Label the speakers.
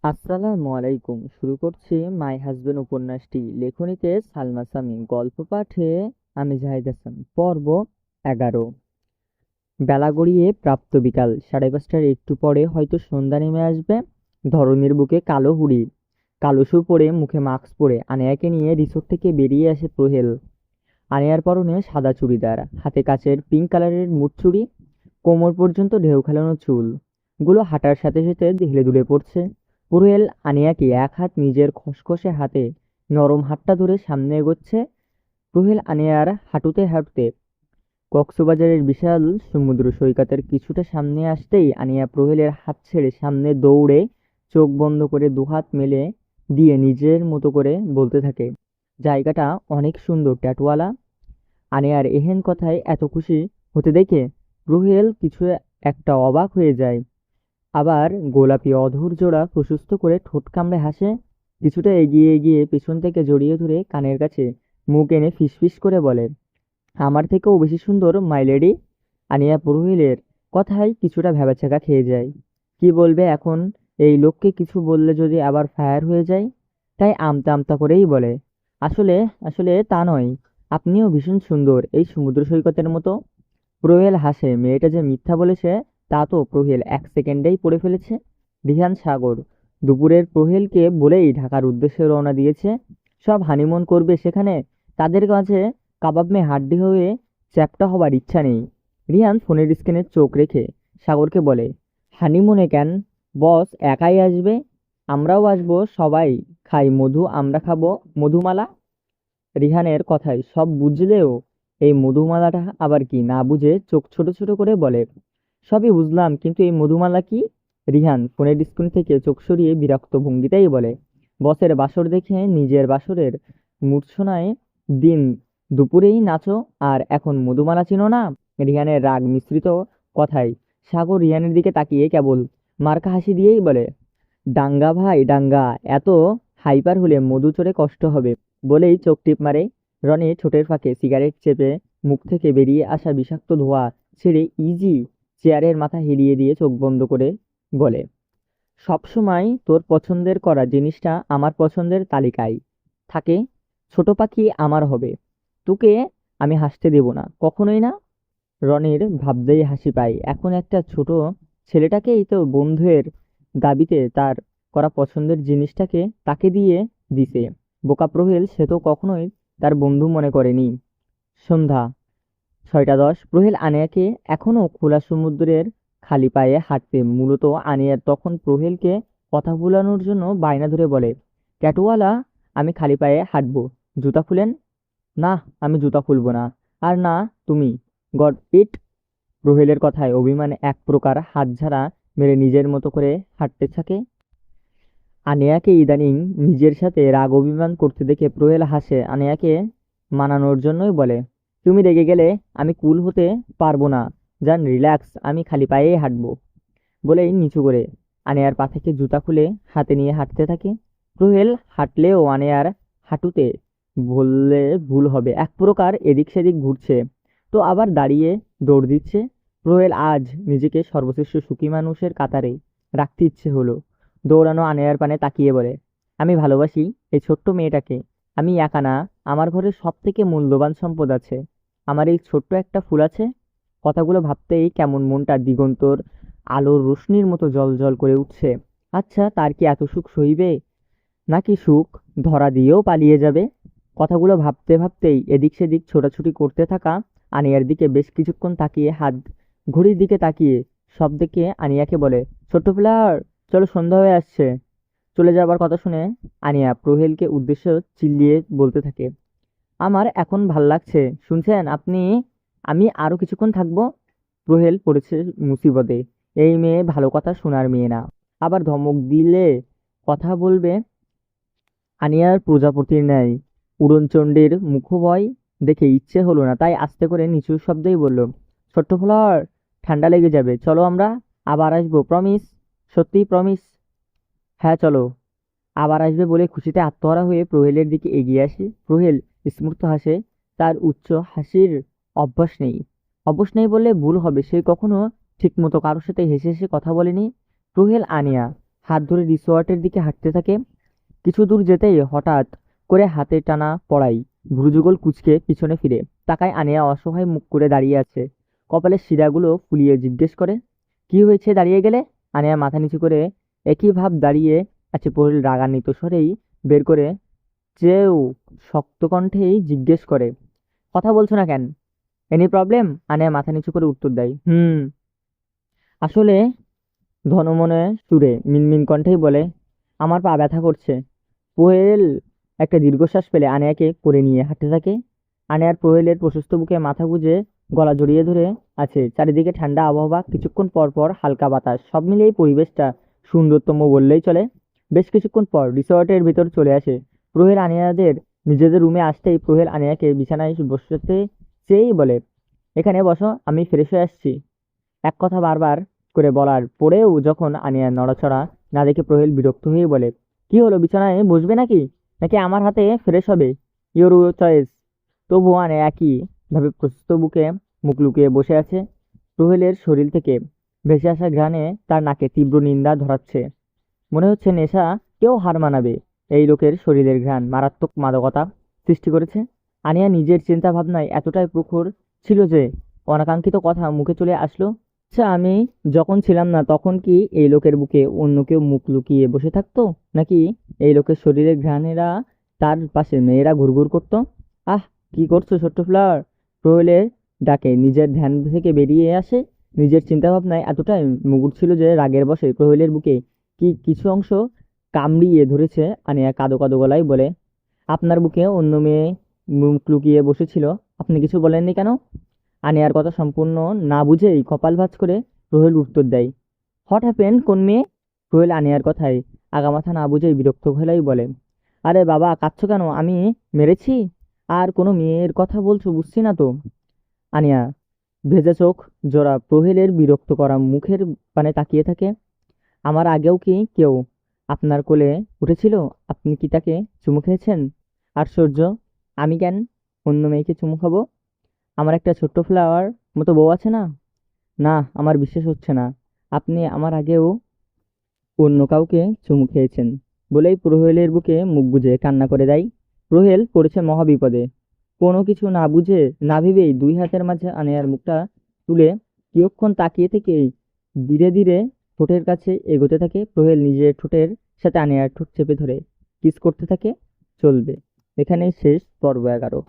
Speaker 1: আসসালামু আলাইকুম। শুরু করছি মাই হাজবেন্ড উপন্যাসটি। লেখনীতে সালমা সামি, গল্প পাঠে আমি জাহিদ হাসান। পর্ব 11। বেলা গড়িয়ে প্রাপ্ত বিকাল 5:30টার একটু পরে হয়তো সন্ধ্যা নেমে আসবে। ধরনীর বুকে কালো হুড়ি, কালো শু পরে, মুখে মাস্ক পরে আনেয়াকে নিয়ে রিসোর্ট থেকে বেরিয়ে আসে প্রহেল। আনেয়ার পরনে সাদা চুড়িদার, হাতে কাচের পিঙ্ক কালারের মুঠচুড়ি, কোমর পর্যন্ত ঢেউ খেলানো চুল গুলো হাঁটার সাথে সাথে হেলে দুলে পড়ছে। পুরুয়েল আনিয়াকে এক হাত নিজের খসখসে হাতে নরম হাতটা ধরে সামনে এগোচ্ছে। রুহেল আনিয়ার হাঁটুতে হাঁটুতে কক্সবাজারের বিশাল সমুদ্র সৈকতের কিছুটা সামনে আসতেই আনিয়া প্রহেলের হাত ছেড়ে সামনে দৌড়ে চোখ বন্ধ করে দুহাত মেলে দিয়ে নিজের মতো করে বলতে থাকে, জায়গাটা অনেক সুন্দর ট্যাটওয়ালা। আনিয়ার এহেন কথায় এত খুশি হতে দেখে রুহেল কিছু একটা অবাক হয়ে যায়। আবার গোলাপি অধর জোড়া প্রশস্ত করে ঠোঁট কামড়ে হাসে। কিছুটা এগিয়ে গিয়ে পেছন থেকে জড়িয়ে ধরে কানের কাছে মুখ এনে ফিসফিস করে বলে, আমার থেকেও বেশি সুন্দর মাই লেডি। আনিয়া পুরোহিলের কথায় কিছুটা ভ্যাবাচ্যাকা খেয়ে যায়। কি বলবে এখন? এই লোককে কিছু বললে যদি আবার ফায়ার হয়ে যায়। তাই আমতা আমতা করেই বলে, আসলে আসলে তা নয়, আপনিও ভীষণ সুন্দর এই সমুদ্র সৈকতের মতো। প্রহেল হাসে। মেয়েটা যে মিথ্যা বলেছে তা তো প্রহেল এক সেকেন্ডেই পড়ে ফেলেছে। রিহান সাগর দুপুরের প্রহেলকে বলেই ঢাকার উদ্দেশ্যে রওনা দিয়েছে। সব হানিমুন করবে সেখানে। তাদের কাছে কাবাব মে হাড্ডি হয়ে চ্যাপ্টা হবার ইচ্ছা নেই। রিহান ফোনের স্ক্রিনে চোখ রেখে সাগরকে বলে, হানিমুনে কেন? বস একাই আসবে? আমরাও আসবো। সবাই খাই মধু, আমরা খাবো মধুমালা। রিহানের কথায় সব বুঝলেও এই মধুমালাটা আবার কি না বুঝে চোখ ছোট ছোট করে বলে, সবই বুঝলাম কিন্তু এই মধুমালা কি? রিহান ফোনের স্ক্রিন থেকে চোখ সরিয়ে বিরক্ত ভঙ্গিতেই বলে, বসের বাসর দেখে নিজের বাসরের মূর্ছনায় দিন দুপুরেই নাচো আর এখন মধুমালা চিনো না? রিহানের রাগ মিশ্রিত কথায় সাগর রিহানের দিকে তাকিয়ে কেবল মার্কা হাসি দিয়েই বলে, ডাঙ্গা ভাই ডাঙ্গা, এত হাইপার হলে মধু চড়ে কষ্ট হবে। বলেই চোখ টিপ মারে। রনি ঠোঁটের ফাঁকে সিগারেট চেপে মুখ থেকে বেরিয়ে আসা বিষাক্ত ধোঁয়া ছেড়ে ইজি চেয়ারের মাথা হেলিয়ে দিয়ে চোখ বন্ধ করে বলে, সবসময় তোর পছন্দের করা জিনিসটা আমার পছন্দের তালিকায় থাকে। ছোট পাখি আমার হবে, তোকে আমি হাসতে দেব না, কখনোই না। রনির ভাবতেই হাসি পায়। এখন একটা ছোট ছেলেটাকেই তো বন্ধুর দাবিতে তার করা পছন্দের জিনিসটাকে তাকে দিয়ে দিছে। বোকা প্রহেল, সে তো কখনোই তার বন্ধু মনে করেনি। সন্ধ্যা 6:10। প্রহেল আনিয়াকে এখনো খোলা সমুদ্রের খালি পায়ে হাঁটতে। মূলত আনিয়ার তখন প্রহেলকে কথা ভুলানোর জন্য বায়না ধরে বলে, ট্যাটুওয়ালা, আমি খালি পায়ে হাঁটবো, জুতা খুলেন। না, আমি জুতা খুলবো না। আর না তুমি। গড ইট। রোহেলের কথায় অভিমানে এক প্রকার হাতঝাড়া মেরে নিজের মতো করে হাঁটতে থাকে। আনেয়াকে ইদানিং নিজের সাথে রাগ অভিমান করতে দেখে প্রহেল হাসে। আনেয়াকে মানানোর জন্যই বলে, তুমি রেগে গেলে আমি কুল হতে পারবো না। জান রিল্যাক্স, আমি খালি পায়েই হাঁটবো। বলেই নিচু করে আনেয়ার পা থেকে জুতা খুলে হাতে নিয়ে হাঁটতে থাকে। প্রহেল হাঁটলেও আনেয়ার হাঁটুতে বললে ভুল হবে, এক প্রকার এদিক সেদিক ঘুরছে, তো আবার দাঁড়িয়ে দৌড় দিচ্ছে। প্রহেল আজ নিজেকে সর্বশ্রেষ্ঠ সুখী মানুষের কাতারে রাখতে ইচ্ছে হলো। দৌড়ানো আনেয়ার পানে তাকিয়ে বলে, আমি ভালোবাসি এই ছোট্ট মেয়েটাকে। আমি একা না, আমার ঘরে সব থেকে মূল্যবান সম্পদ আছে। আমার এই ছোট্ট একটা ফুল আছে। কথাগুলো ভাবতেই কেমন মনটা দিগন্তর আলোর রোশনির মতো জ্বলজ্বল করে উঠছে। আচ্ছা, তার কি এত সুখ সইবে? নাকি সুখ ধরা দিয়েও পালিয়ে যাবে? কথাগুলো ভাবতে ভাবতেই এদিক সেদিক ছোটাছুটি করতে থাকা আনিয়ার দিকে বেশ কিছুক্ষণ তাকিয়ে হাত ঘড়ির দিকে তাকিয়ে সব দেখে আনিয়াকে বলে, ছোট্ট ফ্লাওয়ার, চলো সন্ধ্যা হয়ে আসছে। চলে যাবার কথা শুনে আনিয়া প্রহেলকে উদ্দেশ্য চিল্লিয়ে বলতে থাকে, আমার এখন ভাল লাগছে, শুনছেন আপনি? আমি আরো কিছুক্ষণ থাকবো। প্রহেল পড়েছে মুসিবতে। এই মেয়ে ভালো কথা শোনার মেয়ে না, আবার ধমক দিলে কথা বলবে আনিয়ার প্রজাপতির ন্যায়। উড়নচণ্ডীর মুখভয় দেখে ইচ্ছে হলো না, তাই আস্তে করে নিচু শব্দেই বলল, ছোট্ট ফ্লাওয়ার, ঠান্ডা লেগে যাবে, চলো আমরা আবার আসবো, প্রমিস? সত্যি প্রমিস? হ্যাঁ চলো। আবার আসবে বলে খুশিতে আত্মহারা হয়ে প্রহেলের দিকে এগিয়ে আসে। প্রহেল স্মূর্ত হাসে। তার উচ্চ হাসির অভ্যাস নেই। অভ্যাস নেই বললে ভুল হবে, সে কখনো ঠিক মতো কারোর সাথে হেসে হেসে কথা বলেনি। প্রহেল আনিয়া হাত ধরে রিসোর্টের দিকে হাঁটতে থাকে। কিছু দূর যেতেই হঠাৎ করে হাতে টানা পড়াই ভ্রুযুগল কুঁচকে পিছনে ফিরে তাকায়। আনিয়া অসহায় মুখ করে দাঁড়িয়ে আছে, কপালের শিরাগুলো ফুলিয়ে জিজ্ঞেস করে, কি হয়েছে, দাঁড়িয়ে গেলে? আনিয়া মাথা নিচু করে একই ভাব দাঁড়িয়ে আছে। প্রহীল রাগান্বিত স্বরেই বের করে চেয়েও শক্ত কণ্ঠেই জিজ্ঞেস করে, কথা বলছো না কেন? Any problem? আনিয়া মাথা নিচু করে উত্তর দেয়, আসলে ধনমনে সুরে মিনমিন কণ্ঠেই বলে, আমার পা ব্যথা করছে। প্রহেল একটা দীর্ঘশ্বাস ফেলে আনিয়াকে করে নিয়ে হাঁটতে থাকে। আনিয়ার প্রহেলের প্রশস্ত বুকে মাথা গুজে গলা জড়িয়ে ধরে আছে। চারিদিকে ঠান্ডা আবহাওয়া, কিছুক্ষণ পর পর হালকা বাতাস, সব মিলিয়ে পরিবেশটা সুন্দরতম বললেই চলে। বেশ কিছুক্ষণ পর রিসর্টের ভিতর চলে আসে। প্রহেল আনিয়াদের নিজেদের রুমে আসতেই প্রহেল আনিয়াকে বিছানায় বসতে চেয়েই বলে, এখানে বসো, আমি ফ্রেশ হয়ে আসছি। এক কথা বারবার করে বলার পরেও যখন আনিয়া নড়াচড়া না দেখে প্রহেল বিরক্ত হয়ে বলে, কি হলো, বিছানায় বসবে নাকি নাকি আমার হাতে ফ্রেশ হবে? Your choice. তবুও আনিয়া একই ভাবে প্রস্তুত বুকে মুখ লুকিয়ে বসে আছে। প্রহেলের শরীর থেকে ভেসে আসা ঘ্রাণে তার নাকে তীব্র নিন্দা ধরাচ্ছে। মনে হচ্ছে নেশা কেউ হার মানাবে। এই লোকের শরীরের ঘ্রাণ মারাত্মক মাদকতা সৃষ্টি করেছে। আনিয়া নিজের চিন্তা ভাবনায় এতটাই প্রখর ছিল যে অনাকাঙ্ক্ষিত কথা মুখে চলে আসলো। আচ্ছা, আমি যখন ছিলাম না তখন কি এই লোকের বুকে অন্য কেউ মুখ লুকিয়ে বসে থাকতো, নাকি এই লোকের শরীরের ঘ্রাণেরা তার পাশে মেয়েরা ঘুরঘুর করতো? আহ, কি করছো ছোট্ট ফ্লাওয়ার? প্রহলের ডাকে নিজের ধ্যান থেকে বেরিয়ে আসে। নিজের চিন্তাভাবনায় এতটাই মুগুর ছিল যে রাগের বশে প্রহলের বুকে কি কিছু অংশ কামড়িয়ে ধরেছে। আনিয়া কাঁদো কাঁদো গলায় বলে, আপনার বুকে অন্য মেয়ে মুখ লুকিয়ে বসেছিল, আপনি কিছু বলেননি কেন? আনিয়ার কথা সম্পূর্ণ না বুঝেই কপাল ভাঁজ করে রোহেল উত্তর দেয়, হোয়াট হ্যাপেন, কোন মেয়ে? রোহেল আনিয়ার কথায় আগামাথা না বুঝেই বিরক্ত গলায় বলে, আরে বাবা, কাঁদছো কেন? আমি মেরেছি? আর কোনো মেয়ের কথা বলছো বুঝছি না তো। আনিয়া ভেজা চোখ জোড়া প্রহেলের বিরক্ত করা মুখের পানে তাকিয়ে থাকে। আমার আগেও কি কেউ আপনার কোলে উঠেছিল? আপনি কি তাকে চুমু খেয়েছেন? আশ্চর্য, আমি কেন অন্য মেয়েকে চুমু খাবো? আমার একটা ছোট্ট ফ্লাওয়ার মতো বউ আছে না? না, আমার বিশ্বাস হচ্ছে না আপনি আমার আগেও অন্য কাউকে চুমু খেয়েছেন। বলেই প্রহেলের বুকে মুখ গুজে কান্না করে দেয়। প্রহেল পড়েছে মহাবিপদে। কোনো কিছু না বুঝে না ভেবেই দুই হাতের মাঝে আনিয়ার মুখটা তুলে কিয়ৎক্ষণ তাকিয়ে থেকেই ধীরে ধীরে ঠোঁটের কাছে এগোতে থাকে। প্রহেল নিজের ঠোঁটের সাথে আনিয়ার ঠোঁট চেপে ধরে কিস করতে থাকে। চলবে এখানেই শেষ পর্ব 11।